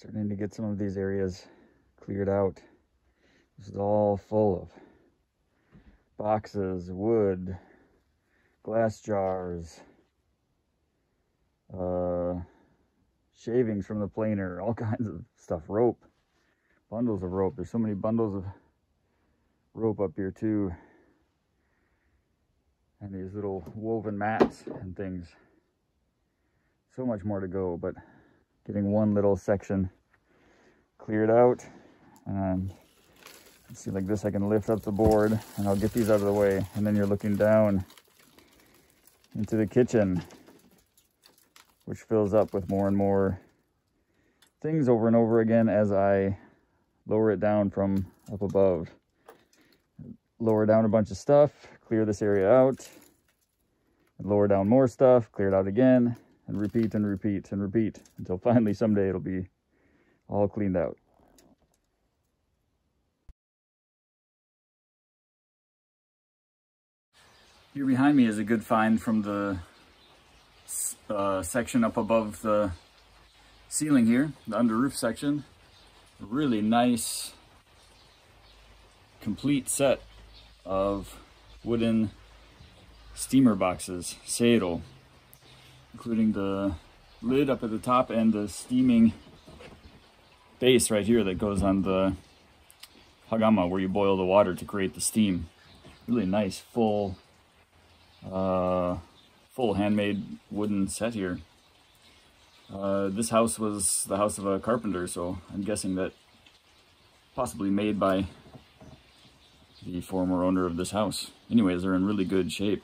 Starting to get some of these areas cleared out. This is all full of boxes, wood, glass jars, shavings from the planer, all kinds of stuff, rope, bundles of rope. There's so many bundles of rope up here too. And these little woven mats and things. So much more to go, but getting one little section cleared out. And see, like this, I can lift up the board and I'll get these out of the way. And then you're looking down into the kitchen, which fills up with more and more things over and over again as I lower it down from up above. Lower down a bunch of stuff, clear this area out, and lower down more stuff, clear it out again, and repeat and repeat and repeat until finally someday it'll be all cleaned out. Here behind me is a good find from the section up above the ceiling here, the under roof section. A really nice, complete set of wooden steamer boxes, seiro, including the lid up at the top and the steaming base right here that goes on the hagama, where you boil the water to create the steam. Really nice, full handmade wooden set here. This house was the house of a carpenter, so I'm guessing that possibly made by the former owner of this house. Anyways, they're in really good shape.